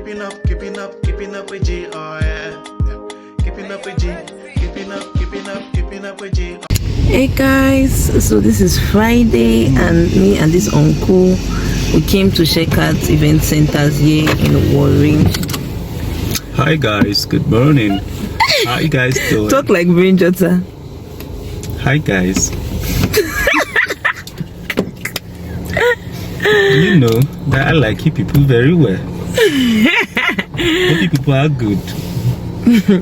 keeping up with G. Oh yeah. Keeping up with G. Keeping up with G. Hey guys, so this is Friday and me and this uncle, we came to check out event centers here in Warri. Hi guys, good morning. How you guys doing? Talk like Brain Jota. Hi guys. You know that I like you people very well. You people are good.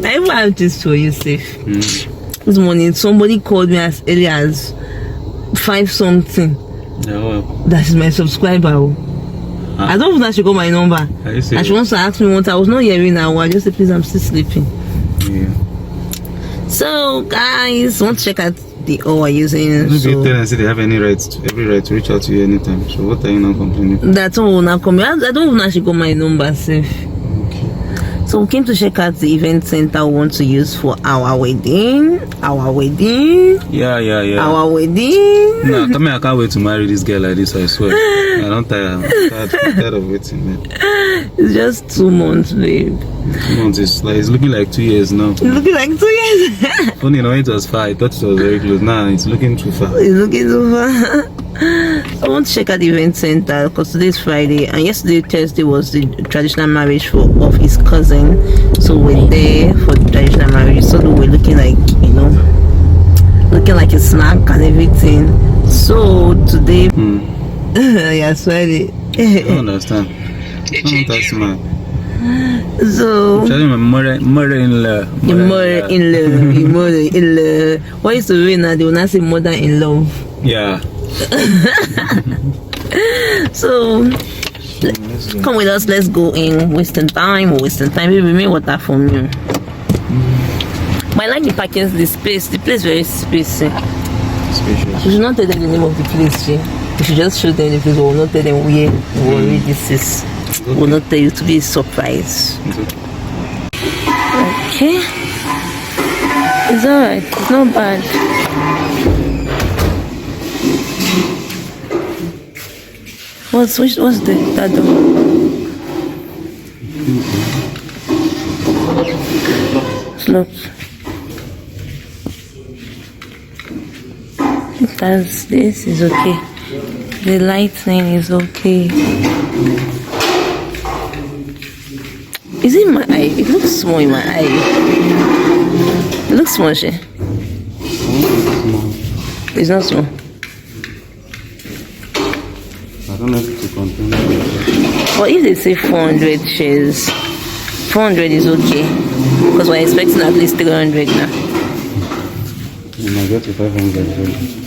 I even have this for you, safe. This morning, somebody called me as early as 5 something. No. That is my subscriber. I don't know if she got my number. And she wants to ask me what I was not hearing now. I just said, please, I'm still sleeping. Yeah. So, guys, want to check out the we're using. So, tell and say they have every right to reach out to you anytime. So, what are you not complaining? That's all now coming. I don't even know if she got my number safe. So we came to check out the event center we want to use for our wedding. Yeah. Our wedding. No, come here, I can't wait to marry this girl like this, I swear. I don't tire. I'm tired of waiting, man. It's just 2 months, babe. 2 months is like, it's looking like 2 years now. It's looking like 2 years. Funny, you know, it was far. I thought it was very close. Now it's looking too far. It's looking too far. I want to check out the event center because today is Friday and yesterday Thursday was the traditional marriage of his cousin. So we're there for the traditional marriage. So we're looking like, you know, looking like a snack and everything. So today, yeah, sorry. I don't understand. Oh, that's mad. So Tell my mother-in-law. Your mother-in-law. What is the way now? They will not say mother-in-law. Yeah. So come with us, let's go in. Wasting time. Maybe me water from you. But I like the parking, this place. The place very spacey. Spacious. We should not tell them the name of the place, we should just show them the place. We will not tell them where this is. We will not tell you to be a surprise. Okay. It's alright, it's not bad. What's that door? It's locked. This is okay. The lighting is okay. Is it my eye? It looks small in my eye. It looks small, she. It's not small. I don't know if it's a container. But if they say 400 shares, 400 is okay. Because we're expecting at least 300 now. You might get to 500.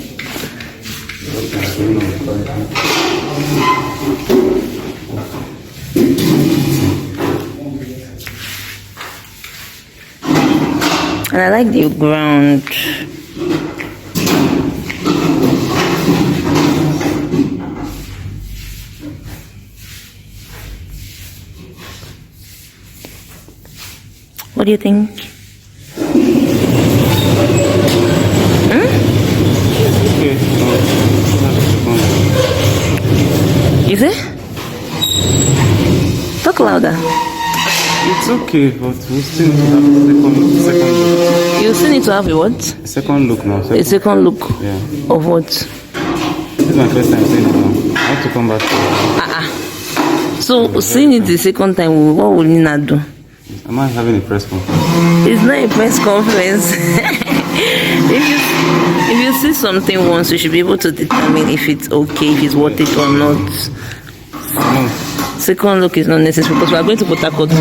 And I like the ground. What do you think? Is it? Talk louder. It's okay, but we still need to have a second look. You still need to have a what? Second look now. A second look? Yeah. Of what? This is my first time seeing it now. I have to come back to it. So, seeing it the second time, what will Nina do? Am I having a press conference? It's not a press conference. If you see something once, you should be able to determine if it's okay, if it's worth it or not. No. Second look is not necessary because we are going to put a code soon.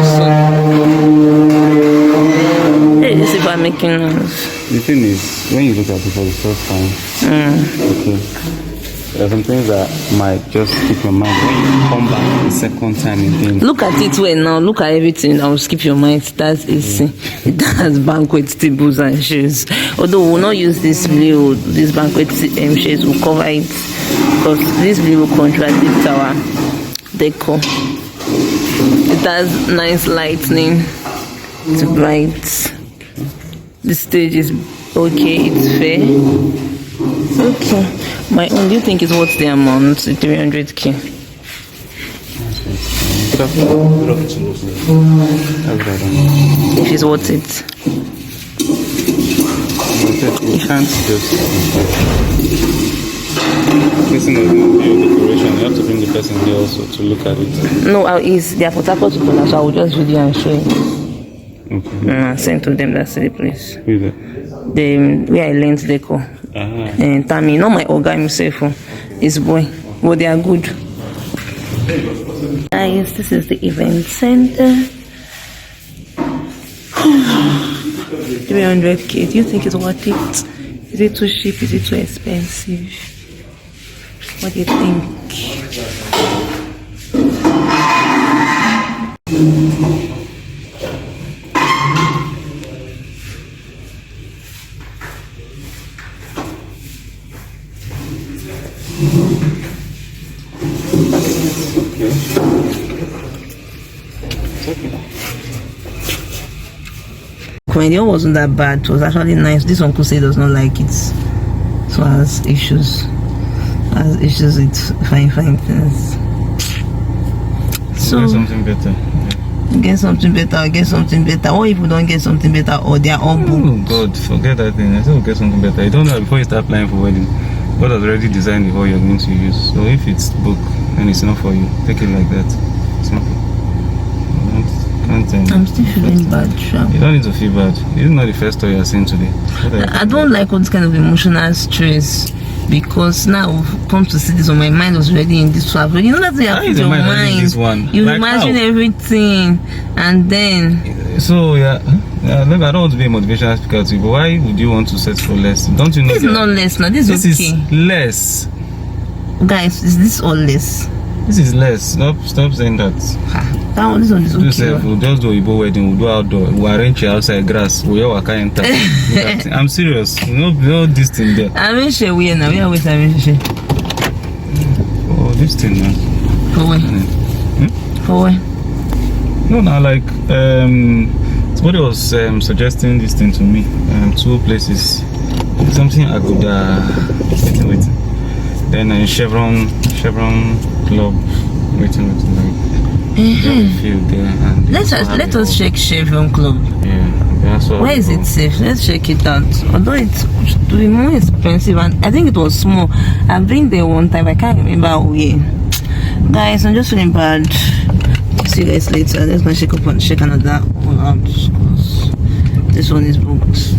Hey, this is about making noise. The thing is, when you look at it for the first time, okay, there are some things that might just skip your mind. When you come back the second time again, look at it well now. Look at everything. I will skip your mind. That's easy. It has banquet tables and chairs. Although we will not use this blue, this banquet chairs. We'll cover it because this blue will contradict our decor. It has nice lightning. It's bright. The stage is okay. It's fair. Okay. My own, do you think it's worth the amount? 300k. That's right. If it's worth it. You can't just listen to the decoration. You have to bring the person here also to look at it. No, it's their Port Harcourt people, so I will just video and show it. Okay. Send to them, that's the place. Who is that? The where I learned deco. And Tammy, not my Oga himself, his boy. But they are good. Guys, this is the event center. 300k. Do you think it's worth it? Is it too cheap? Is it too expensive? What do you think? Comedian wasn't that bad. It was actually nice. This uncle said does not like it, so has issues. Has issues with fine things. So get something better. Get something better. Get something better. What if we don't get something better, or they are all booked? Oh God, forget that thing. I think we'll get something better. You don't know before you start applying for wedding. God has already designed the hall you're going to use. So if it's booked and it's not for you, take it like that. Simple. I'm still feeling bad, sure. You don't need to feel bad. This is not the first story you're seeing today. I don't like all this kind of emotional stress, because now I've come to see this on my mind was already in this travel. You know that you have your mind. This one? You like imagine how? Everything, and then. So yeah, look, I don't want to be a motivational speaker to you, but why would you want to set for less? Don't you know? This is not less now. This is okay. Is less. Guys, is this all less? This is less. Stop saying that. That one, this one is okay. We'll just do Igbo wedding. We'll do outdoor. We'll arrange it outside grass. We'll walk enter. I'm serious. No this thing there. I'm in share we now. We are with I'm share. Oh, this thing now. For where? For where? No, now like somebody was suggesting this thing to me. 2 places. Something I could wait. Then Chevron Club. Waiting like. Let us check Chevron Club. Yeah. Where is it safe? Let's check it out. Although it's to be more expensive, and I think it was small. I've been there one time. I can't remember where. Guys, I'm just feeling bad. See you guys later. Let's go check another one out, because this one is booked.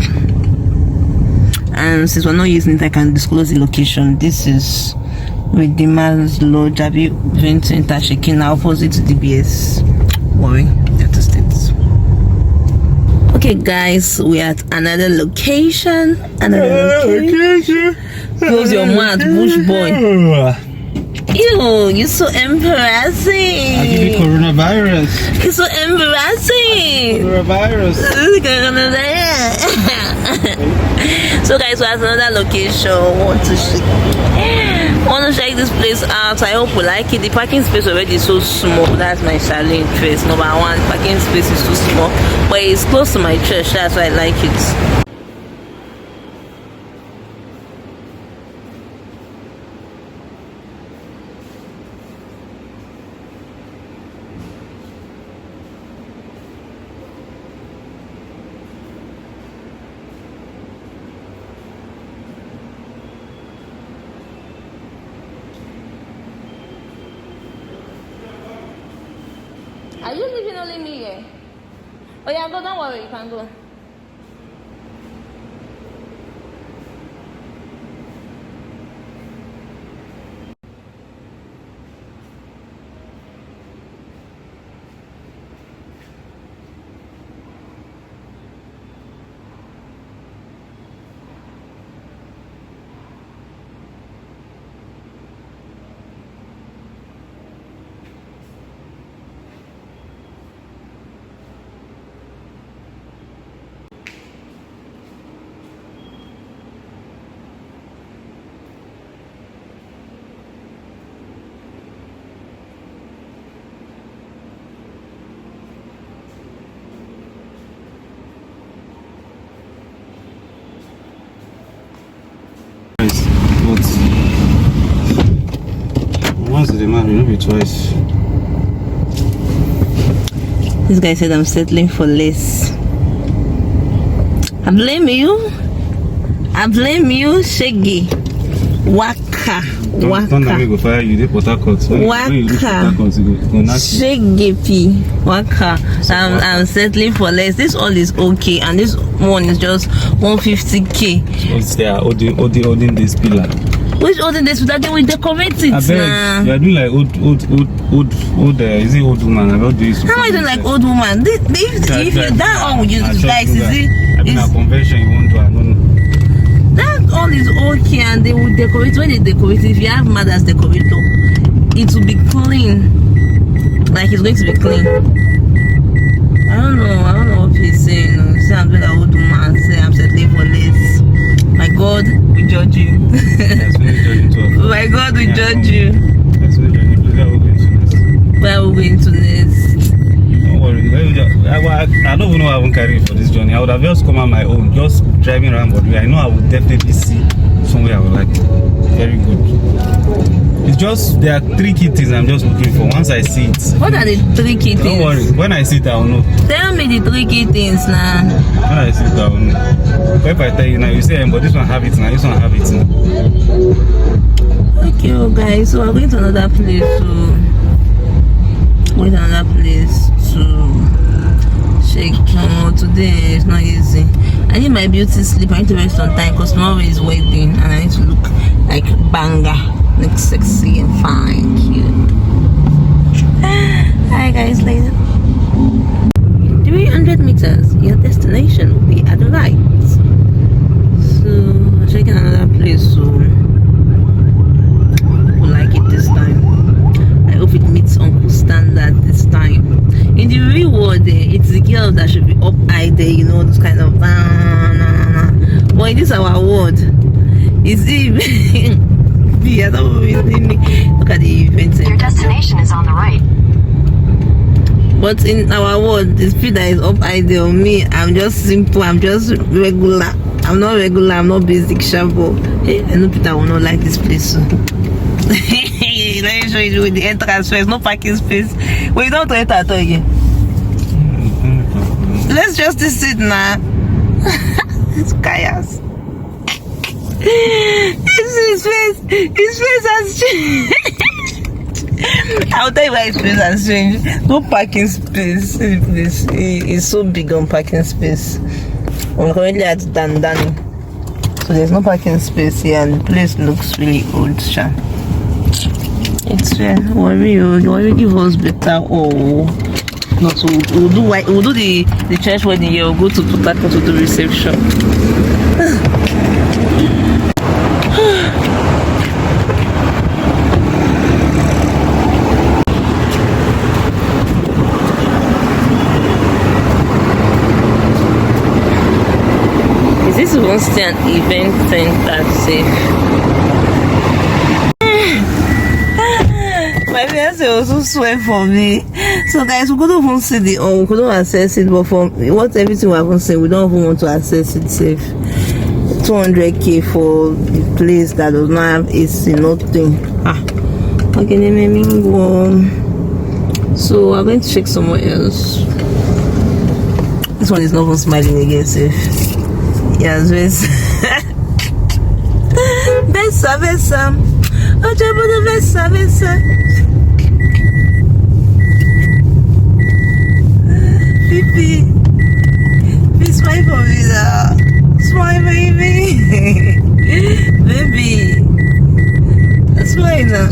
And since we're not using it, I can disclose the location. This is with the Lodge Event Center, Shekina, opposite to DBS Warren, Delta States. Okay, guys, we're at another location. Close your mouth, bush boy. Ew, you're so embarrassing. I'll give you coronavirus. You're so embarrassing. Coronavirus. So guys, we're at another location. Want to check this place out. I hope we like it. The parking space already is so small. That's my challenge first. Number 1, parking space is too small, but it's close to my church. That's why I like it. Are you leaving only me here? Oh yeah, go, don't worry, you can go. Once the man, you know, be twice. This guy said I'm settling for less. I blame you. I blame you, Shaggy. Waka. Don't let me go fire you. They Port Harcourt. Shaggy P. Waka. I'm settling for less. This all is okay, and this one is just 150k. So they are holding this pillar. Which other days that they will decorate it? I bet you are doing like old. Is it old woman? How do you? How am I doing like old woman? If that all you guys is it? I mean, a convention you won't do. I don't know. That all is okay, and they will decorate. When they decorate, if you have mother's decorator, it will be clean. Like it's going to be clean. I don't know what he's saying. Say I'm doing like old woman. Say I'm settling for less. My God, we judge you. My God, we judge you. Where are we going to next? Don't worry. I don't even know how I won't carry it for this journey. I would have just come on my own, just driving around. But I know I would definitely see somewhere I would like. Very good. It's just there are 3 key things I'm just looking for. Once I see it. What are the 3 key things? Don't worry. When I see it, I will know. Tell me the 3 key things now. When I see it, I will know. But if I tell you now, you say, but this one have it now, this one have it now. Okay, well, guys, so we're going to another place to shake. Today is not easy. I need my beauty sleep. I need to rest on time because tomorrow is wedding and I need to look like banger, like sexy and fine, cute. Hi guys, later. 300 meters, your destination will be at the right. So I'm checking another place, so we'll like it this time. I hope it meets Uncle standard this time. In the real world, it's the girl that should be up high there, you know, this kind of but in this our world, it's him. Yeah, look at the event. Your destination is on the right. But in our world, this speed that is up high there, me, I'm just simple, I'm just regular. I'm not regular, I'm not basic sharpo. Hey, I know Peter will not like this place. So. Let me show you with the entrance first, no parking space. Wait, don't enter at all again. Let's just sit now. It's chaos. His face has changed. I'll tell you why his face has changed. No parking space. This is so big on parking space. I'm currently at Dandani, so there's no parking space here, and the place looks really old. Sha. It's worry you give us better. Oh, not so we'll do the church wedding here. We'll go to Port Harcourt to do reception. Is this one still an event center safe? My fiance also swear for me. So guys, we couldn't even see we couldn't access it, but from what everything we haven't seen, we don't even want to access it safe. 200k for the place that does not have AC, nothing. Okay, so we're going to check somewhere else. This one is not even smiling again, safe. Yes, Bessa. Pipi, please smile for me now. Smile, baby. Baby, smile now.